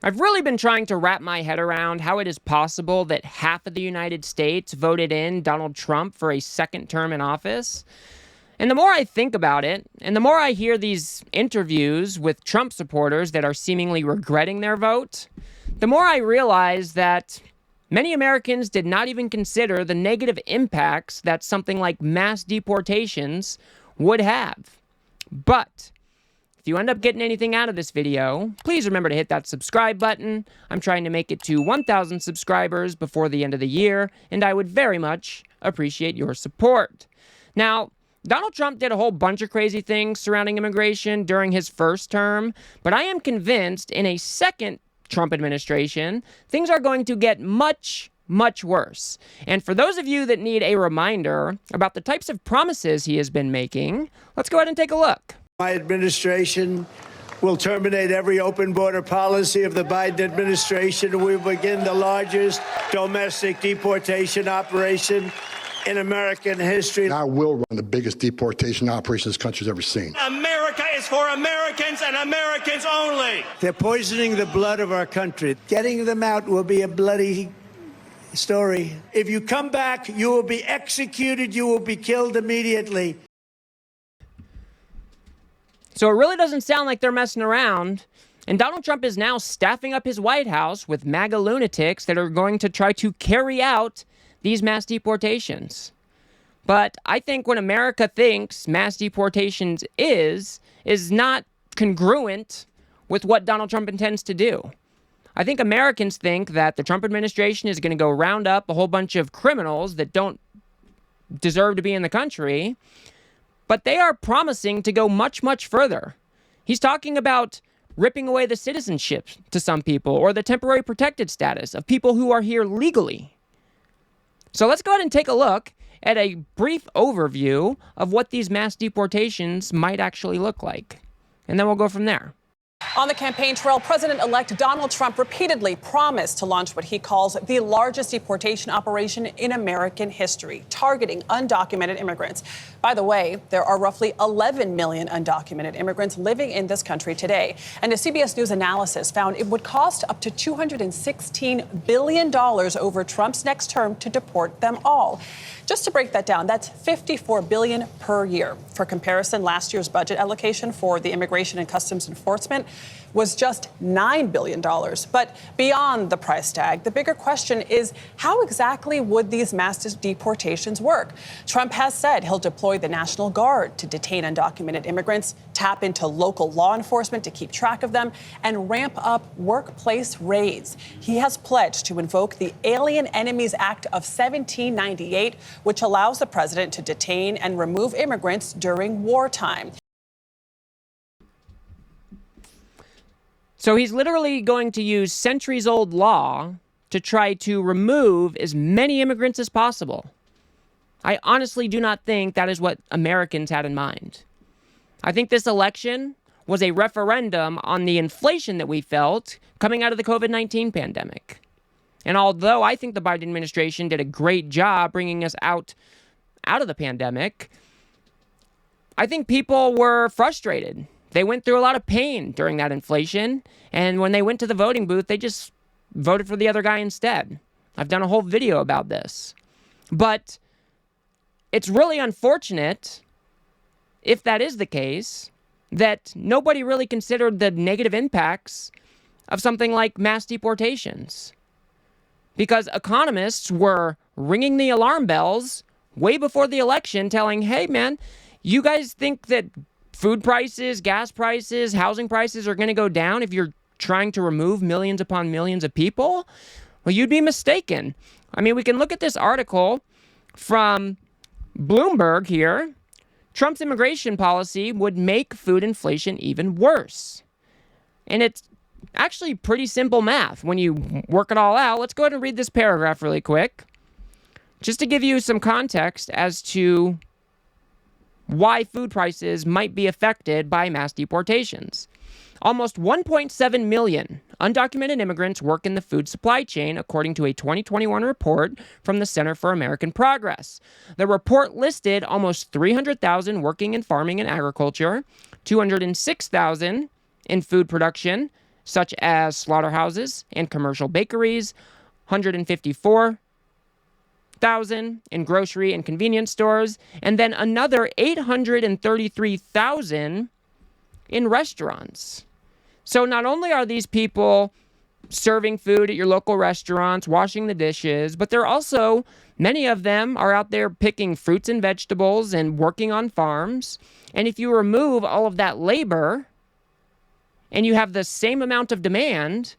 I've really been trying to wrap my head around how it is possible that half of the United States voted in Donald Trump for a second term in office. And the more I think about it, and the more I hear these interviews with Trump supporters that are seemingly regretting their vote, the more I realize that many Americans did not even consider the negative impacts that something like mass deportations would have. But if you end up getting anything out of this video, please remember to hit that subscribe button. I'm trying to make it to 1,000 subscribers before the end of the year, and I would very much appreciate your support. Now, Donald Trump did a whole bunch of crazy things surrounding immigration during his first term, but I am convinced in a second Trump administration, things are going to get much, much worse. And for those of you that need a reminder about the types of promises he has been making, let's go ahead and take a look. My administration will terminate every open border policy of the Biden administration. We will begin the largest domestic deportation operation in American history. I will run the biggest deportation operation this country's ever seen. America is for Americans and Americans only. They're poisoning the blood of our country. Getting them out will be a bloody story. If you come back, you will be executed. You will be killed immediately. So it really doesn't sound like they're messing around. And Donald Trump is now staffing up his White House with MAGA lunatics that are going to try to carry out these mass deportations. But I think when America thinks mass deportations is not congruent with what Donald Trump intends to do. I think Americans think that the Trump administration is going to go round up a whole bunch of criminals that don't deserve to be in the country. But they are promising to go much, much further. He's talking about ripping away the citizenship to some people or the temporary protected status of people who are here legally. So let's go ahead and take a look at a brief overview of what these mass deportations might actually look like. And then we'll go from there. On the campaign trail, President-elect Donald Trump repeatedly promised to launch what he calls the largest deportation operation in American history, targeting undocumented immigrants. By the way, there are roughly 11 million undocumented immigrants living in this country today. And a CBS News analysis found it would cost up to $216 billion over Trump's next term to deport them all. Just to break that down, that's $54 billion per year. For comparison, last year's budget allocation for the Immigration and Customs Enforcement was just $9 billion. But beyond the price tag, the bigger question is how exactly would these mass deportations work? Trump has said he'll deploy the National Guard to detain undocumented immigrants, tap into local law enforcement to keep track of them, and ramp up workplace raids. He has pledged to invoke the Alien Enemies Act of 1798, which allows the president to detain and remove immigrants during wartime. So he's literally going to use centuries-old law to try to remove as many immigrants as possible. I honestly do not think that is what Americans had in mind. I think this election was a referendum on the inflation that we felt coming out of the COVID-19 pandemic. And although I think the Biden administration did a great job bringing us out of the pandemic, I think people were frustrated. They went through a lot of pain during that inflation, and when they went to the voting booth, they just voted for the other guy instead. I've done a whole video about this. But it's really unfortunate, if that is the case, that nobody really considered the negative impacts of something like mass deportations. Because economists were ringing the alarm bells way before the election telling, hey, man, you guys think that food prices, gas prices, housing prices are going to go down if you're trying to remove millions upon millions of people? Well, you'd be mistaken. I mean, we can look at this article from Bloomberg here. Trump's immigration policy would make food inflation even worse. And it's actually pretty simple math when you work it all out. Let's go ahead and read this paragraph really quick, just to give you some context as to why food prices might be affected by mass deportations. Almost 1.7 million undocumented immigrants work in the food supply chain, according to a 2021 report from the Center for American Progress. The report listed almost 300,000 working in farming and agriculture, 206,000 in food production, such as slaughterhouses and commercial bakeries, 154,000 in grocery and convenience stores, and then another 833,000 in restaurants. So not only are these people serving food at your local restaurants, washing the dishes, but they're also, many of them are out there picking fruits and vegetables and working on farms. And if you remove all of that labor and you have the same amount of demand,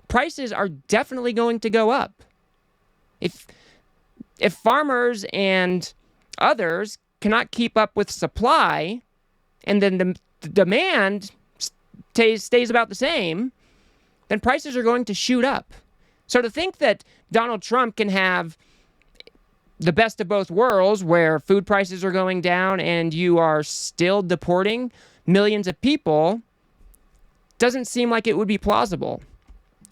prices are definitely going to go up. If farmers and others cannot keep up with supply, and then the demand stays about the same, then prices are going to shoot up. So to think that Donald Trump can have the best of both worlds, where food prices are going down and you are still deporting millions of people, doesn't seem like it would be plausible.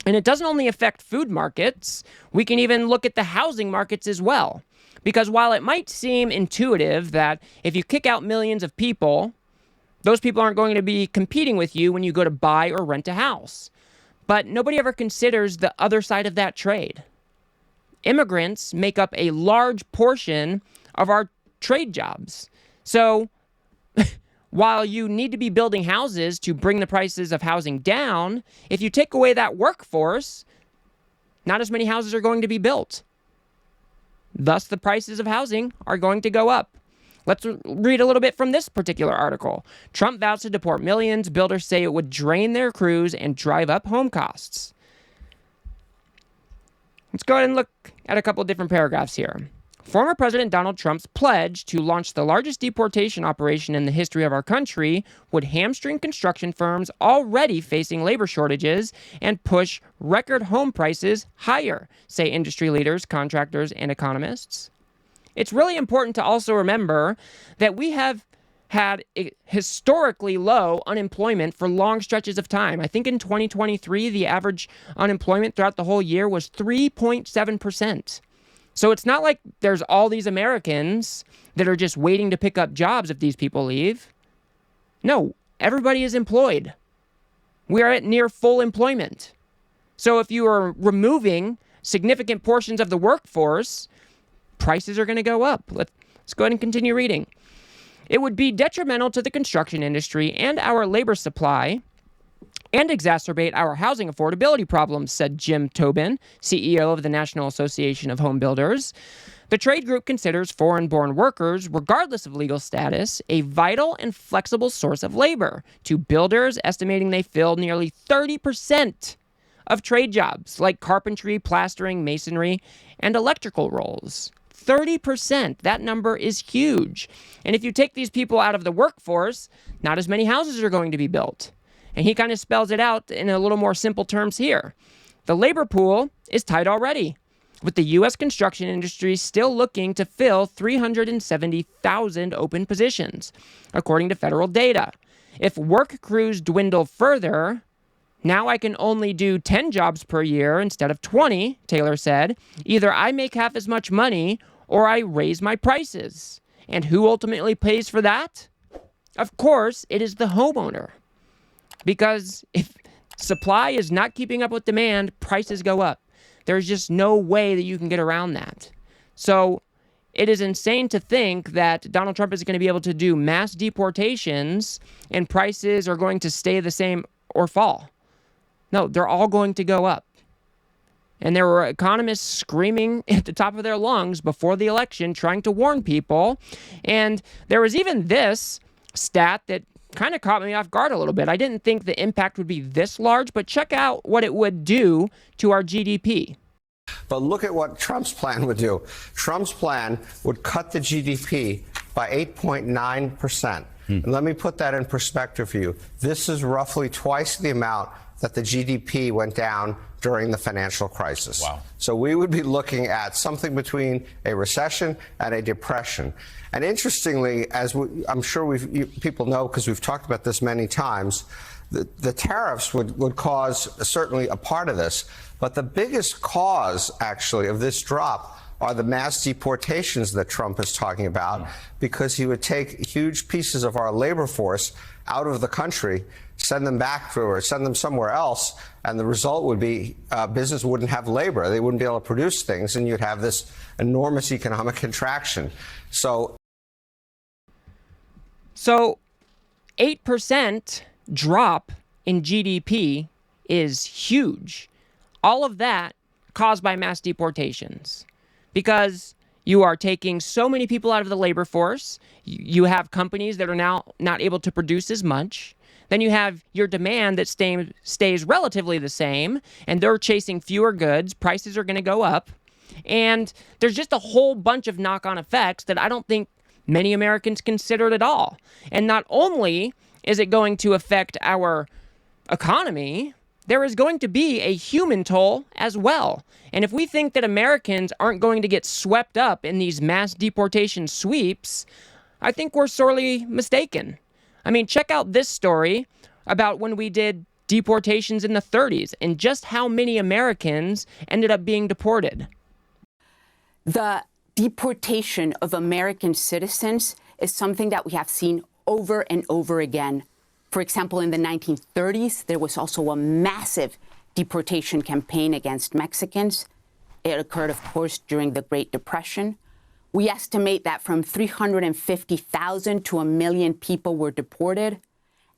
And it doesn't only affect food markets. We can even look at the housing markets as well. Because while it might seem intuitive that if you kick out millions of people, those people aren't going to be competing with you when you go to buy or rent a house. But nobody ever considers the other side of that trade. Immigrants make up a large portion of our trade jobs. So while you need to be building houses to bring the prices of housing down, if you take away that workforce, not as many houses are going to be built. Thus, the prices of housing are going to go up. Let's read a little bit from this particular article. Trump vows to deport millions. Builders say it would drain their crews and drive up home costs. Let's go ahead and look at a couple of different paragraphs here. Former President Donald Trump's pledge to launch the largest deportation operation in the history of our country would hamstring construction firms already facing labor shortages and push record home prices higher, say industry leaders, contractors, and economists. It's really important to also remember that we have had historically low unemployment for long stretches of time. I think in 2023, the average unemployment throughout the whole year was 3.7%. So it's not like there's all these Americans that are just waiting to pick up jobs if these people leave. No, everybody is employed. We are at near full employment. So if you are removing significant portions of the workforce, prices are going to go up. Let's go ahead and continue reading. It would be detrimental to the construction industry and our labor supply and exacerbate our housing affordability problems, said Jim Tobin, CEO of the National Association of Home Builders. The trade group considers foreign-born workers, regardless of legal status, a vital and flexible source of labor, to builders estimating they fill nearly 30% of trade jobs like carpentry, plastering, masonry, and electrical roles. 30%. That number is huge. And if you take these people out of the workforce, not as many houses are going to be built. And he kind of spells it out in a little more simple terms here. The labor pool is tight already, with the U.S. construction industry still looking to fill 370,000 open positions, according to federal data. If work crews dwindle further, now I can only do 10 jobs per year instead of 20, Taylor said. Either I make half as much money or I raise my prices. And who ultimately pays for that? Of course, it is the homeowner. Because if supply is not keeping up with demand, prices go up. There's just no way that you can get around that. So it is insane to think that Donald Trump is going to be able to do mass deportations and prices are going to stay the same or fall. No, they're all going to go up. And there were economists screaming at the top of their lungs before the election, trying to warn people. And there was even this stat that kind of caught me off guard a little bit. I didn't think the impact would be this large, but check out what it would do to our GDP. But look at what Trump's plan would do. Trump's plan would cut the GDP by 8.9%. And let me put that in perspective for you. This is roughly twice the amount that the GDP went down during the financial crisis. Wow. So we would be looking at something between a recession and a depression. And interestingly, as I'm sure people know because we've talked about this many times, the tariffs would cause certainly a part of this. But the biggest cause, actually, of this drop are the mass deportations that Trump is talking about, because he would take huge pieces of our labor force out of the country send them back or send them somewhere else, and the result would be business wouldn't have labor. They wouldn't be able to produce things, and you'd have this enormous economic contraction. So 8% drop in GDP is huge. All of that caused by mass deportations, because you are taking so many people out of the labor force. You have companies that are now not able to produce as much. Then you have your demand that stays relatively the same, and they're chasing fewer goods. Prices are going to go up. And there's just a whole bunch of knock-on effects that I don't think many Americans considered at all. And not only is it going to affect our economy, there is going to be a human toll as well. And if we think that Americans aren't going to get swept up in these mass deportation sweeps, I think we're sorely mistaken. I mean, check out this story about when we did deportations in the 30s and just how many Americans ended up being deported. The deportation of American citizens is something that we have seen over and over again. For example, in the 1930s, there was also a massive deportation campaign against Mexicans. It occurred, of course, during the Great Depression. We estimate that from 350,000 to 1 million people were deported,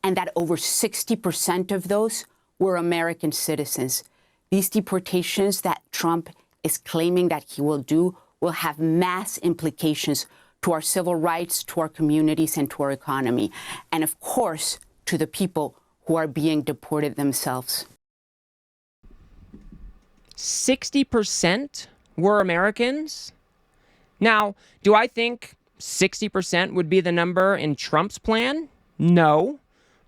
and that over 60% of those were American citizens. These deportations that Trump is claiming that he will do will have mass implications to our civil rights, to our communities, and to our economy, and of course, to the people who are being deported themselves. 60% were Americans? Now, do I think 60% would be the number in Trump's plan? No.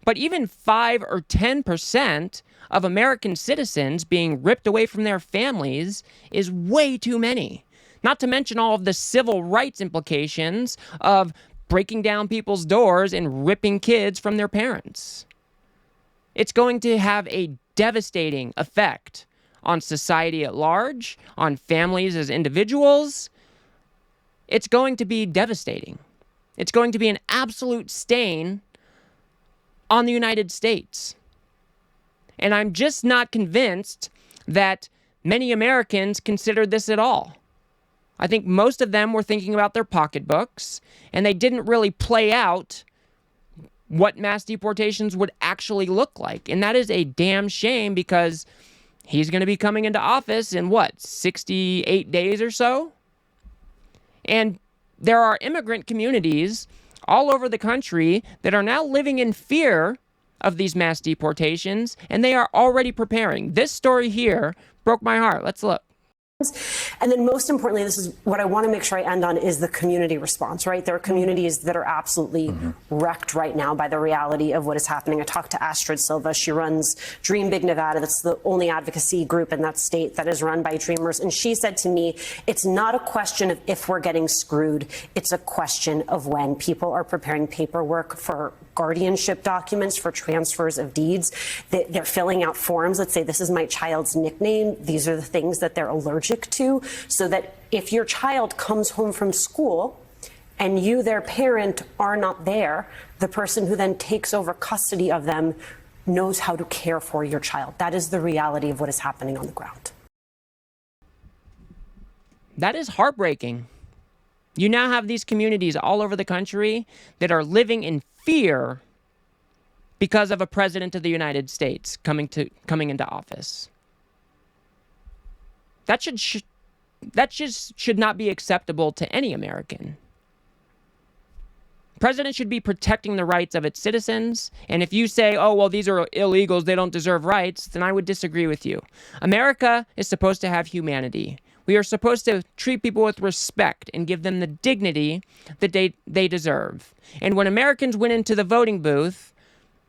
But even 5 or 10% of American citizens being ripped away from their families is way too many. Not to mention all of the civil rights implications of breaking down people's doors and ripping kids from their parents. It's going to have a devastating effect on society at large, on families as individuals. It's going to be devastating. It's going to be an absolute stain on the United States. And I'm just not convinced that many Americans considered this at all. I think most of them were thinking about their pocketbooks, and they didn't really play out what mass deportations would actually look like. And that is a damn shame, because he's going to be coming into office in 68 days or so? And there are immigrant communities all over the country that are now living in fear of these mass deportations, and they are already preparing. This story here broke my heart. Let's look. And then most importantly, this is what I want to make sure I end on, is the community response, right? There are communities that are absolutely wrecked right now by the reality of what is happening. I talked to Astrid Silva. She runs Dream Big Nevada. That's the only advocacy group in that state that is run by Dreamers. And she said to me, it's not a question of if we're getting screwed. It's a question of when. People are preparing paperwork for guardianship documents, for transfers of deeds. They're filling out forms that say, this is my child's nickname. These are the things that they're allergic to, so that if your child comes home from school and you, their parent, are not there, the person who then takes over custody of them knows how to care for your child. That is the reality of what is happening on the ground. That is heartbreaking. You now have these communities all over the country that are living in fear because of a president of the United States coming into office. That just should not be acceptable to any American. President should be protecting the rights of its citizens. And if you say, oh, well, these are illegals, they don't deserve rights, then I would disagree with you. America is supposed to have humanity. We are supposed to treat people with respect and give them the dignity that they deserve. And when Americans went into the voting booth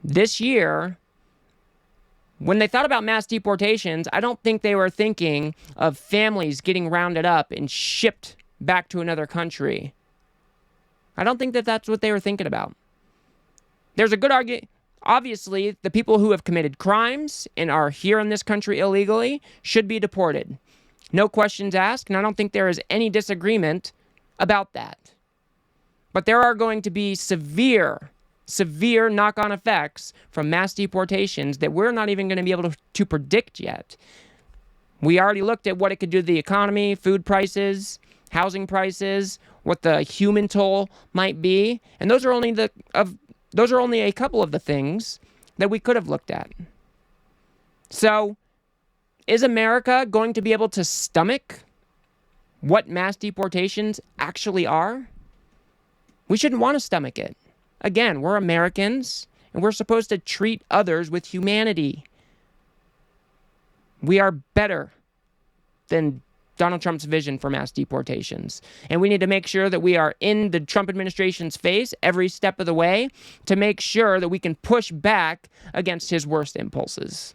this year, when they thought about mass deportations, I don't think they were thinking of families getting rounded up and shipped back to another country. I don't think that that's what they were thinking about. There's a good argument. Obviously, the people who have committed crimes and are here in this country illegally should be deported. No questions asked, and I don't think there is any disagreement about that. But there are going to be severe severe knock-on effects from mass deportations that we're not even going to be able to predict yet. We already looked at what it could do to the economy, food prices, housing prices, what the human toll might be, and those are only a couple of the things that we could have looked at. So, is America going to be able to stomach what mass deportations actually are? We shouldn't want to stomach it. Again, we're Americans, and we're supposed to treat others with humanity. We are better than Donald Trump's vision for mass deportations. And we need to make sure that we are in the Trump administration's face every step of the way to make sure that we can push back against his worst impulses.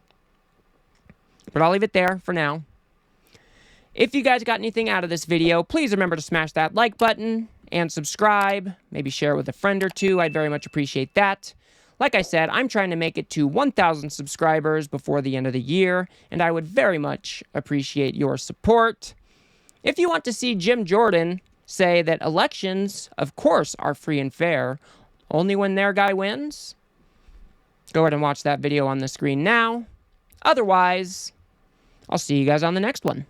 But I'll leave it there for now. If you guys got anything out of this video, please remember to smash that like button and subscribe. Maybe share with a friend or two. I'd very much appreciate that. Like I said, I'm trying to make it to 1,000 subscribers before the end of the year, and I would very much appreciate your support. If you want to see Jim Jordan say that elections, of course, are free and fair, only when their guy wins, go ahead and watch that video on the screen now. Otherwise, I'll see you guys on the next one.